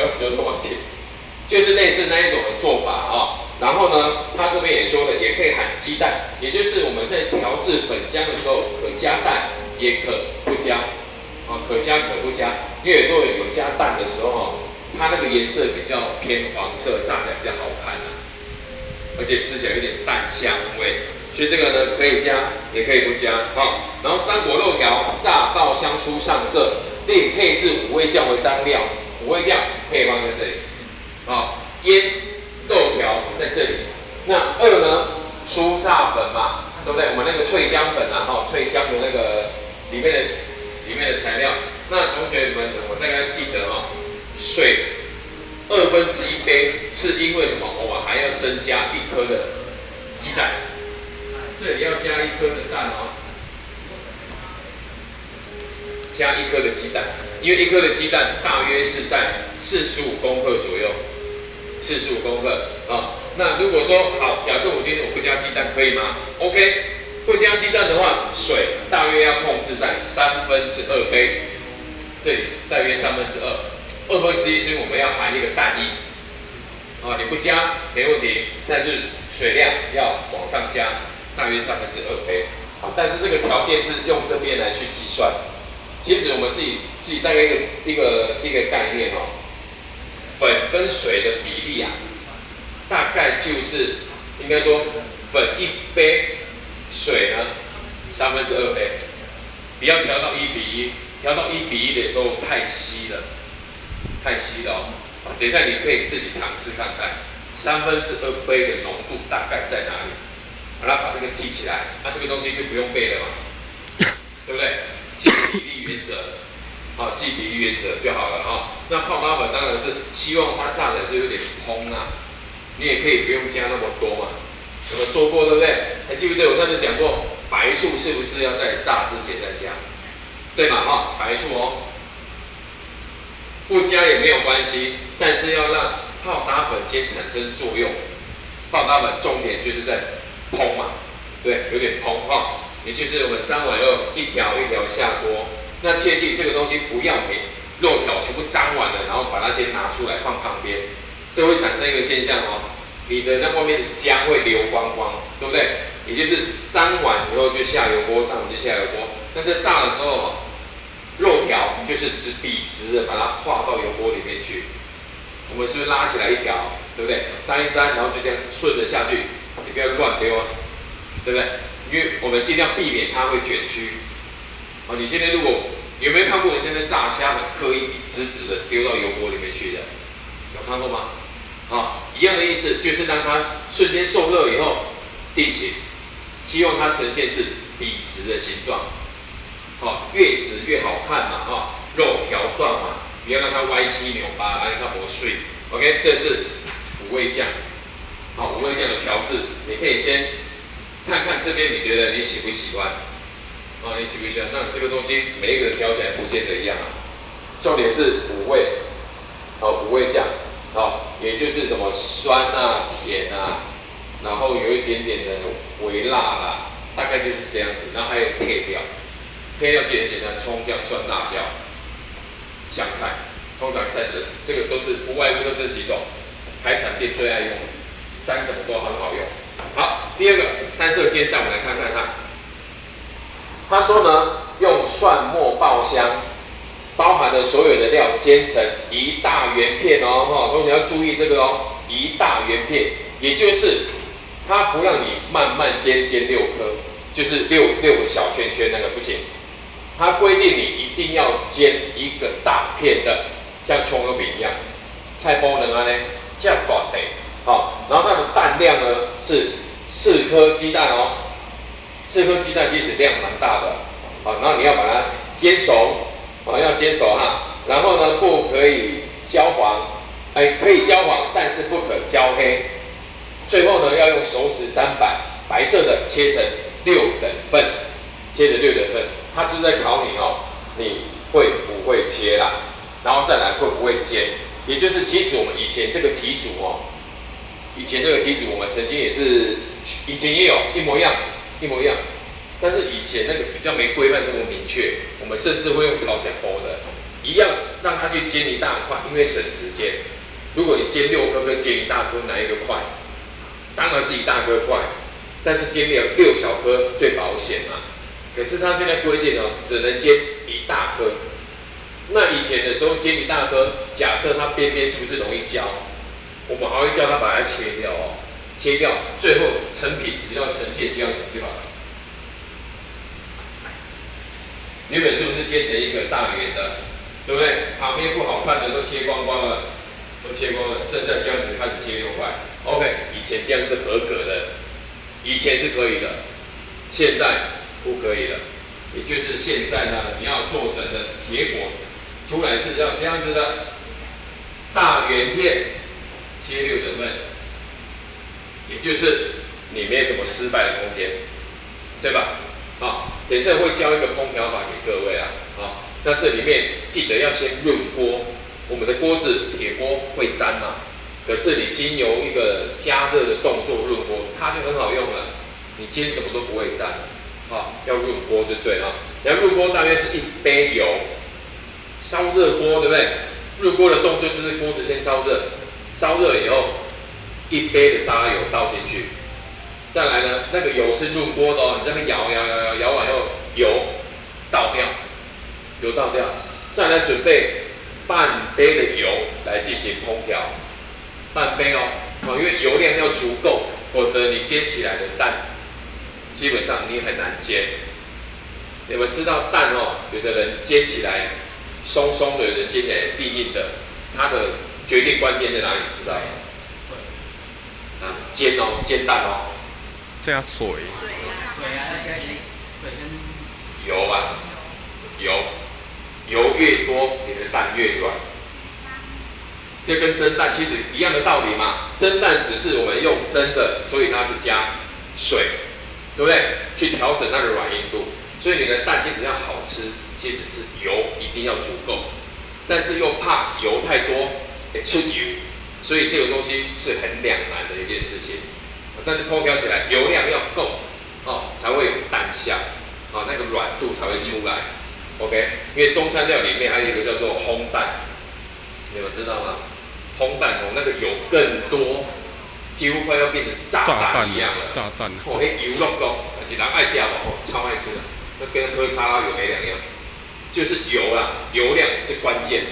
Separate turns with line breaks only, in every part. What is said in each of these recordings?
有时候都忘记，就是类似那一种的做法啊。然后呢，他这边也说了，也可以含鸡蛋，也就是我们在调制粉浆的时候，可加蛋，也可不加，可加可不加。因为有时候有加蛋的时候，它那个颜色比较偏黄色，炸起来比较好看啊，而且吃起来有点蛋香味。所以这个呢，可以加，也可以不加。然后张果肉条炸到香酥上色，另配置五味酱为蘸料，五味酱配方在这里。腌肉条在这里。那二呢，酥炸粉嘛，对不对？我们那个脆浆粉啊，脆浆的那个里面的材料。那同学们，我大概记得水1/2杯，是因为什么？我们还要增加1颗的鸡蛋，这里要加1颗的蛋加1颗的鸡蛋，因为1颗的鸡蛋大约是在45公克左右，45公克那如果说好，假设我今天我不加鸡蛋，可以吗 ？OK， 不加鸡蛋的话，水大约要控制在2/3杯，这里大约1/2，2/1是我们要含一个蛋液你不加没问题，但是水量要往上加，大约2/2杯。但是这个条件是用这边来去计算。其实我们自己大概一个概念粉跟水的比例大概就是应该说粉1杯，水呢2/3杯，不要调到1:1，调到1:1的时候太稀了等一下你可以自己尝试看看，2/3杯的浓度大概在哪里？好了，把这个记起来，这个东西就不用背了嘛，对不对？记比例原则，记比例原则就好了那泡打粉当然是希望它炸的是有点蓬你也可以不用加那么多嘛。有没有做过，对不对？还记不记得我上次讲过，白醋是不是要在炸之前再加？对嘛白醋不加也没有关系，但是要让泡打粉先产生作用。泡打粉重点就是在蓬嘛，对，有点蓬也就是我们沾完后一条一条下锅。那切记这个东西不要给肉条全部沾完了，然后把它先拿出来放旁边，这会产生一个现象你的那外面的浆会流光光，对不对？也就是沾完以后就下油锅，沾完就下油锅。那在炸的时候肉条就是笔直的把它画到油锅里面去。我们是不是拉起来一条，对不对？沾一沾，然后就这样顺着下去，你不要乱丢对不对？因为我们尽量避免它会卷曲。你现在如果有没有看过人家在炸虾很刻意直直的丢到油锅里面去的？有看过吗？一样的意思，就是让它瞬间受热以后定型，希望它呈现是笔直的形状。越直越好看嘛，肉条状嘛，不要让它歪七扭八，让它磨碎。OK， 这是五味酱。五味酱的调制，你可以先看看这边，你觉得你喜不喜欢？你喜不喜欢？那这个东西每一个人调起来不见得一样重点是五味，五味酱，也就是什么酸甜然后有一点点的微辣大概就是这样子。然后还有配料，配料其实很简单，葱姜蒜辣椒、香菜，通常在这个都是不外乎都这几种，海产店最爱用，沾什么都很好用。好，第二个三色煎蛋，我们来看看它。他说呢，用蒜末爆香，包含了所有的料煎成一大圆片同学要注意这个一大圆片，也就是它不让你慢慢煎6颗，就是六个小圈圈那个不行，它规定你一定要煎一个大片的，像葱油饼一样，菜包能呢这样大的然后它的蛋量呢是4颗鸡蛋4颗鸡蛋其实量蛮大的然后你要把它煎熟要煎熟然后呢不可以焦黄，可以焦黄，但是不可焦黑。最后呢要用熟食砧板白色的切成6等份，它就是在考你你会不会切啦，然后再来会不会煎，也就是其实我们以前这个题组我们曾经也是以前也有一模一样。但是以前那个比较没规范这么明确，我们甚至会用烤剪包的，一样让它去煎一大块，因为省时间。如果你煎6颗跟煎一大颗哪一个快？当然是一大颗快，但是煎6小颗最保险嘛。可是它现在规定哦，只能煎一大颗。那以前的时候煎一大颗，假设它边边是不是容易焦？我们还会叫它把它切掉哦，切掉，最后成品只要呈现这样子就好了。原本是不是煎成一个大圆的，对不对？旁边不好看的都切光光了，都切光了，剩下这样子开始切6块。OK， 以前这样是合格的，以前是可以的，现在不可以了。也就是现在呢，你要做成的结果出来是要这样子的，大圆片切6等份，也就是你没什么失败的空间，对吧？等一下会教一个烹调法给各位啊，那这里面记得要先润锅，我们的锅子铁锅会粘嘛，可是你经由一个加热的动作润锅，它就很好用了，你煎什么都不会粘，要润锅就对了。然后润锅大约是1杯油，烧热锅对不对？润锅的动作就是锅子先烧热，烧热以后1杯的沙拉油倒进去。再来呢，那个油是润锅的哦，你这边摇完以后，油倒掉，油倒掉，再来准备半杯的油来进行烹调，半杯哦，因为油量要足够，否则你煎起来的蛋，基本上你很难煎。你们知道蛋哦，有的人煎起来松松的，有人煎起来硬硬的，它的决定关键在哪里？知道吗？煎哦，煎蛋哦。
加水。
水啊，要加水跟
油啊，油越多，你的蛋越软。这跟蒸蛋其实一样的道理嘛。蒸蛋只是我们用蒸的，所以它是加水，对不对？去调整它的软硬度。所以你的蛋其实要好吃，其实是油一定要足够，但是又怕油太多会出油，所以这个东西是很两难的一件事情。但是烹调起来油量要够才会有蛋香那个软度才会出来。OK， 因为中餐料里面还有一个叫做烘蛋，你们知道吗？烘蛋那个油更多，几乎快要变成炸弹一样了。
炸弹。
那油弄弄，而且人爱吃超爱吃的，那跟喝沙拉油没两样，就是油啊，油量是关键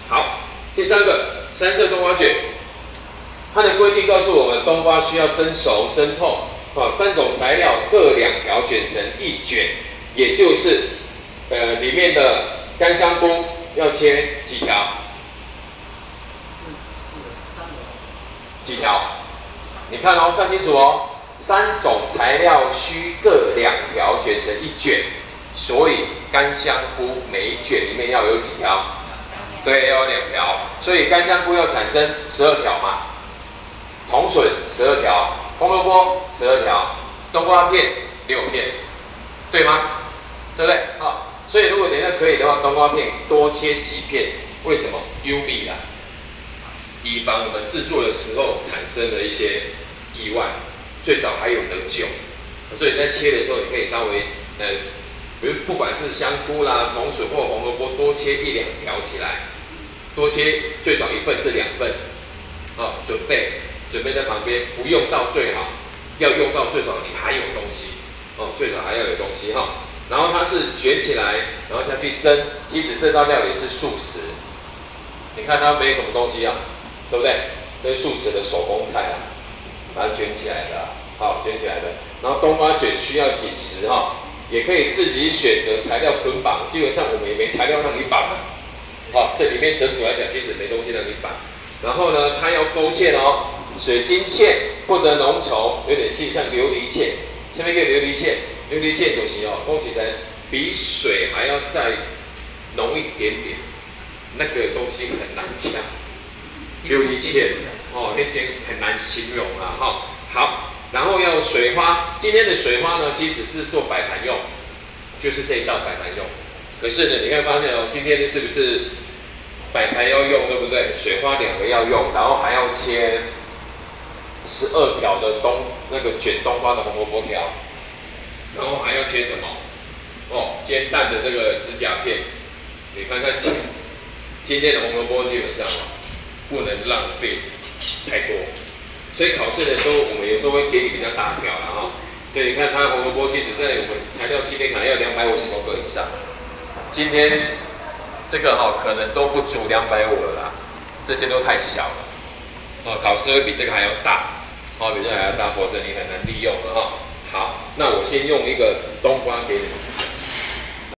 好，第3个3色冬瓜卷。它的规定告诉我们，冬瓜需要蒸熟、蒸透，3种材料各2条卷成1卷，也就是里面的干香菇要切几条？几条？你看哦，看清楚哦，3种材料需各2条卷成1卷，所以干香菇每一卷里面要有几条？对，要有2条，所以干香菇要产生12条嘛。红笋12条，红萝卜12条，冬瓜片6片，对吗？对不对？所以如果等一下可以的话，冬瓜片多切几片，为什么？优利啦，以防我们制作的时候产生了一些意外，最少还有得救。所以在切的时候，你可以稍微比如不管是香菇啦、红笋或红萝卜，多切1、2条起来，多切最少1份至2份，准备在旁边，不用到最好，要用到最少你还有东西最少还要有东西然后它是卷起来，然后下去蒸。其实这道料理是素食，你看它没什么东西对不对？这是素食的手工菜把它卷起来的卷起来的。然后冬瓜卷需要紧实也可以自己选择材料捆绑，基本上我们也没材料让你绑这里面整组来讲，其实没东西让你绑。然后呢，它要勾芡水晶芡不得浓稠，有点像琉璃芡。下面一个琉璃芡，琉璃芡就是讲起来比水还要再浓一点点，那个东西很难讲。琉璃芡那间很难形容好，然后要水花，今天的水花呢，其实是做摆盘用，就是这一道摆盘用。可是呢，你会发现今天是不是摆盘要用，对不对？水花2个要用，然后还要切12条的那个卷冬瓜的红萝卜条，然后还要切什么？煎蛋的这个指甲片，你看看今天的红萝卜基本上不能浪费太多，所以考试的时候我们有时候会给你比较大条了哈。所以你看它红萝卜其实在我们材料7天可能要250公克以上，今天这个可能都不足250了啦，这些都太小了。考试会比这个还要大，比这个还要大，否则你很难利用了哈。好，那我先用一个冬瓜给你们。